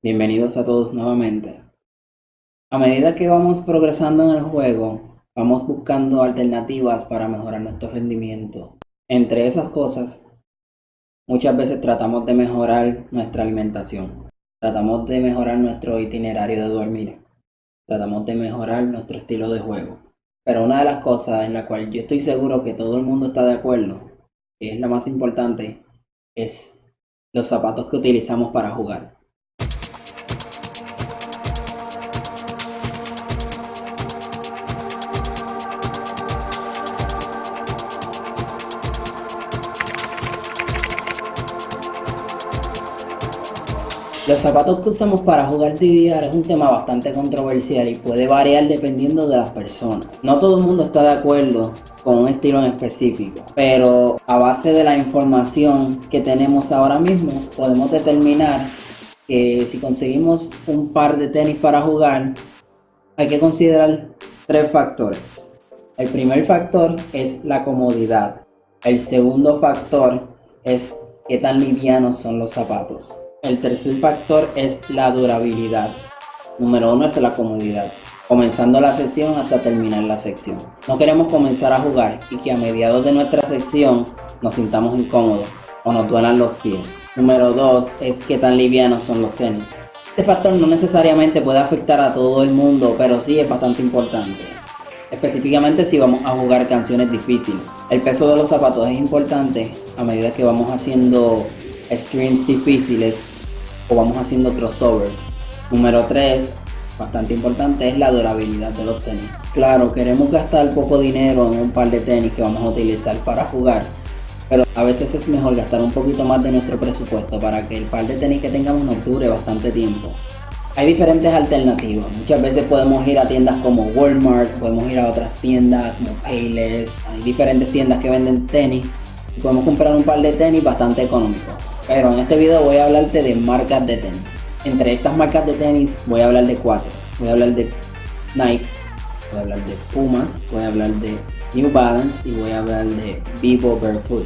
Bienvenidos a todos nuevamente. A medida que vamos progresando en el juego, vamos buscando alternativas para mejorar nuestro rendimiento. Entre esas cosas, muchas veces tratamos de mejorar nuestra alimentación, tratamos de mejorar nuestro itinerario de dormir, tratamos de mejorar nuestro estilo de juego. Pero una de las cosas en la cual yo estoy seguro que todo el mundo está de acuerdo, que es la más importante, es los zapatos que utilizamos para jugar. Los zapatos que usamos para jugar DDR es un tema bastante controversial y puede variar dependiendo de las personas. No todo el mundo está de acuerdo con un estilo en específico, pero a base de la información que tenemos ahora mismo podemos determinar que si conseguimos un par de tenis para jugar, hay que considerar tres factores. El primer factor es la comodidad. El segundo factor es qué tan livianos son los zapatos. El tercer factor es la durabilidad. Número uno es la comodidad, comenzando la sesión hasta terminar la sección. No queremos comenzar a jugar y que a mediados de nuestra sección nos sintamos incómodos o nos duelan los pies. Número dos es qué tan livianos son los tenis. Este factor no necesariamente puede afectar a todo el mundo, pero sí es bastante importante. Específicamente si vamos a jugar canciones difíciles. El peso de los zapatos es importante a medida que vamos haciendo streams difíciles o vamos haciendo crossovers. Número 3, bastante importante, es la durabilidad de los tenis. Claro, queremos gastar poco dinero en un par de tenis que vamos a utilizar para jugar, pero a veces es mejor gastar un poquito más de nuestro presupuesto para que el par de tenis que tengamos nos dure bastante tiempo. Hay diferentes alternativas. Muchas veces podemos ir a tiendas como Walmart, podemos ir a otras tiendas como Payless. Hay diferentes tiendas que venden tenis y podemos comprar un par de tenis bastante económicos. Pero en este video voy a hablarte de marcas de tenis. Entre estas marcas de tenis voy a hablar de 4. Voy a hablar de Nike, voy a hablar de Pumas, voy a hablar de New Balance y voy a hablar de Vivo Barefoot.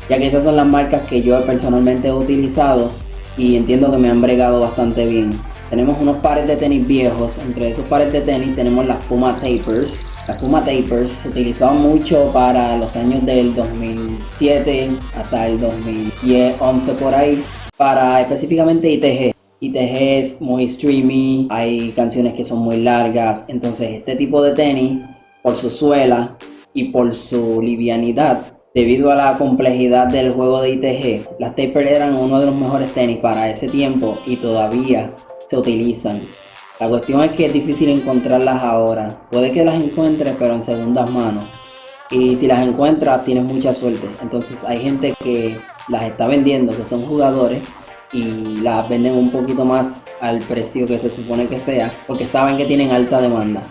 Ya que esas son las marcas que yo personalmente he utilizado y entiendo que me han bregado bastante bien. Tenemos unos pares de tenis viejos. Entre esos pares de tenis tenemos las Puma Tapers. Las Puma Tapers se utilizaban mucho para los años del 2007 hasta el 2011 por ahí, para específicamente ITG. ITG es muy streamy, hay canciones que son muy largas, entonces este tipo de tenis, por su suela y por su livianidad, debido a la complejidad del juego de ITG, las Tapers eran uno de los mejores tenis para ese tiempo y todavía se utilizan. La cuestión es que es difícil encontrarlas ahora. Puede que las encuentres, pero en segundas manos. Y si las encuentras, tienes mucha suerte. Entonces hay gente que las está vendiendo, que son jugadores, y las venden un poquito más al precio que se supone que sea, porque saben que tienen alta demanda.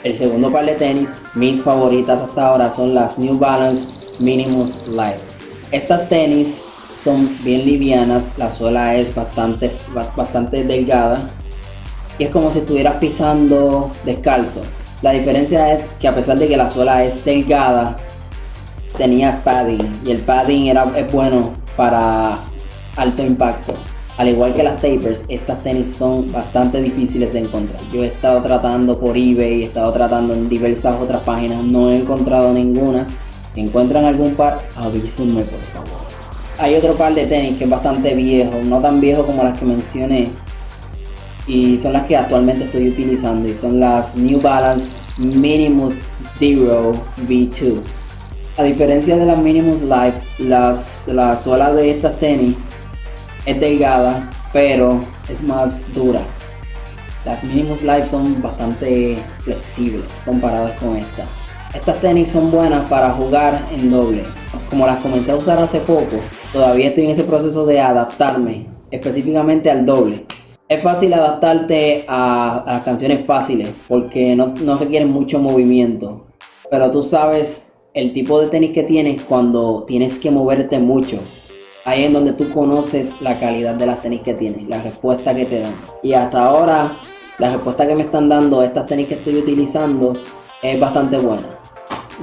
El segundo par de tenis, mis favoritas hasta ahora, son las New Balance Minimus Light. Estas tenis son bien livianas, la suela es bastante delgada y es como si estuvieras pisando descalzo. La diferencia es que a pesar de que la suela es delgada, tenías padding y el padding es bueno para alto impacto. Al igual que las Tapers, estas tenis son bastante difíciles de encontrar. Yo he estado tratando por eBay, he estado tratando en diversas otras páginas, no he encontrado ninguna. Si encuentran algún par, avísenme por favor. Hay otro par de tenis que es bastante viejo, no tan viejo como las que mencioné, y son las que actualmente estoy utilizando, y son las New Balance Minimus Zero V2. A diferencia de las Minimus Light, la suela de estas tenis es delgada, pero es más dura. Las Minimus Light son bastante flexibles comparadas con estas. Estas tenis son buenas para jugar en doble. Como las comencé a usar hace poco, todavía estoy en ese proceso de adaptarme específicamente al doble. Es fácil adaptarte a las canciones fáciles porque no requieren mucho movimiento. Pero tú sabes el tipo de tenis que tienes cuando tienes que moverte mucho. Ahí es donde tú conoces la calidad de las tenis que tienes, la respuesta que te dan. Y hasta ahora, la respuesta que me están dando estas tenis que estoy utilizando es bastante buena.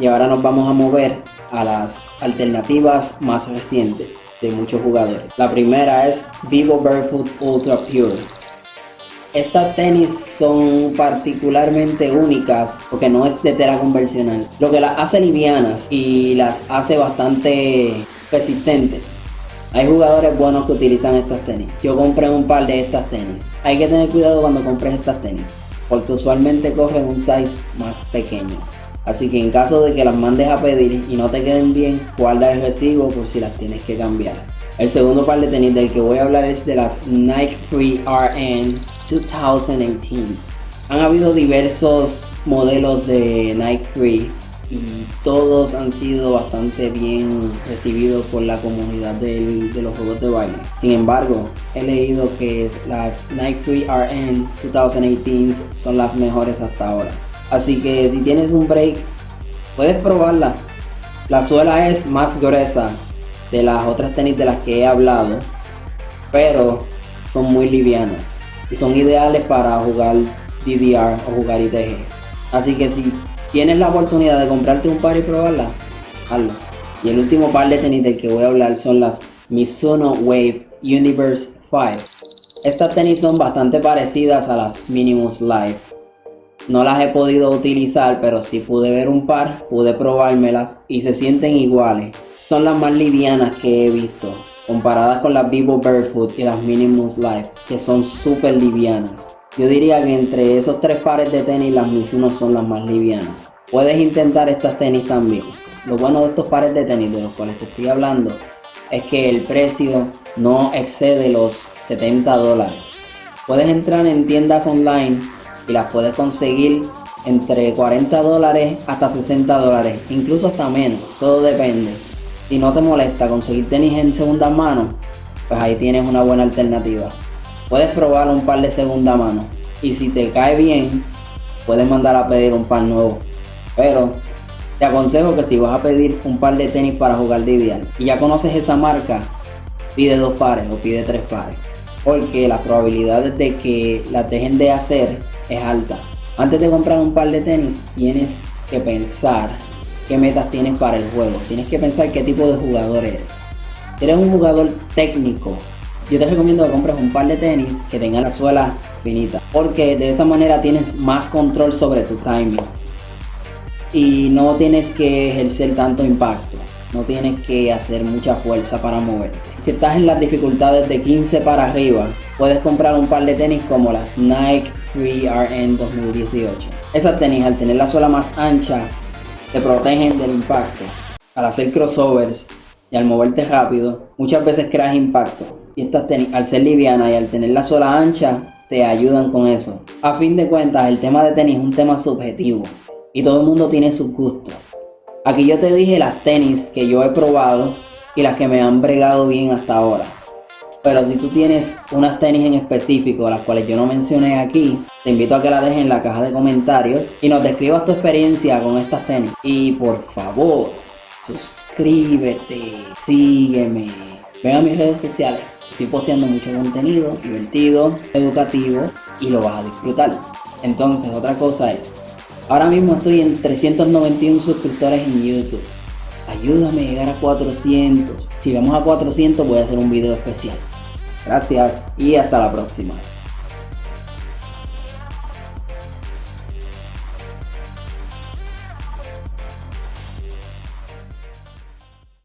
Y ahora nos vamos a mover a las alternativas más recientes de muchos jugadores. La primera es Vivo Barefoot Ultra Pure. Estas tenis son particularmente únicas porque no es de tela convencional, lo que las hace livianas y las hace bastante persistentes. Hay jugadores buenos que utilizan estas tenis. Yo compré un par de estas tenis. Hay que tener cuidado cuando compres estas tenis, porque usualmente corren un size más pequeño. Así que en caso de que las mandes a pedir y no te queden bien, guarda el recibo por si las tienes que cambiar. El segundo par de tenis del que voy a hablar es de las Nike Free RN 2018. Han habido diversos modelos de Nike Free y todos han sido bastante bien recibidos por la comunidad de los juegos de baile. Sin embargo, he leído que las Nike Free RN 2018 son las mejores hasta ahora. Así que si tienes un break, puedes probarla. La suela es más gruesa de las otras tenis de las que he hablado, pero son muy livianas y son ideales para jugar DDR o jugar ITG. Así que si tienes la oportunidad de comprarte un par y probarla, hazlo. Y el último par de tenis del que voy a hablar son las Mizuno Wave Universe 5. Estas tenis son bastante parecidas a las Minimus Live. No las he podido utilizar, pero sí pude ver un par, pude probármelas y se sienten iguales. Son las más livianas que he visto, comparadas con las Vivo Barefoot y las Minimus Live, que son súper livianas. Yo diría que entre esos tres pares de tenis, las Mizuno son las más livianas. Puedes intentar estas tenis también. Lo bueno de estos pares de tenis de los cuales te estoy hablando es que el precio no excede los $70. Puedes entrar en tiendas online y las puedes conseguir entre $40 hasta $60, incluso hasta menos, todo depende. Si no te molesta conseguir tenis en segunda mano, pues ahí tienes una buena alternativa. Puedes probar un par de segunda mano y si te cae bien, puedes mandar a pedir un par nuevo. Pero te aconsejo que si vas a pedir un par de tenis para jugar DDR y ya conoces esa marca, pide 2 pares o pide 3 pares, porque las probabilidades de que las dejen de hacer es alta. Antes de comprar un par de tenis, tienes que pensar qué metas tienes para el juego. Tienes que pensar qué tipo de jugador eres. Si eres un jugador técnico, yo te recomiendo que compres un par de tenis que tengan la suela finita, porque de esa manera tienes más control sobre tu timing y no tienes que ejercer tanto impacto, no tienes que hacer mucha fuerza para moverte. Si estás en las dificultades de 15 para arriba, puedes comprar un par de tenis como las Nike Free RN 2018. Esas tenis, al tener la suela más ancha, te protegen del impacto. Al hacer crossovers y al moverte rápido, muchas veces creas impacto. Y estas tenis, al ser livianas y al tener la suela ancha, te ayudan con eso. A fin de cuentas, el tema de tenis es un tema subjetivo y todo el mundo tiene sus gustos. Aquí yo te dije las tenis que yo he probado y las que me han bregado bien hasta ahora. Pero si tú tienes unas tenis en específico, las cuales yo no mencioné aquí, te invito a que la dejes en la caja de comentarios y nos describas tu experiencia con estas tenis. Y por favor, suscríbete, sígueme, ven a mis redes sociales. Estoy posteando mucho contenido divertido, educativo y lo vas a disfrutar. Entonces, otra cosa es, ahora mismo estoy en 391 suscriptores en YouTube. Ayúdame a llegar a 400. Si vamos a 400 voy a hacer un video especial. Gracias y hasta la próxima.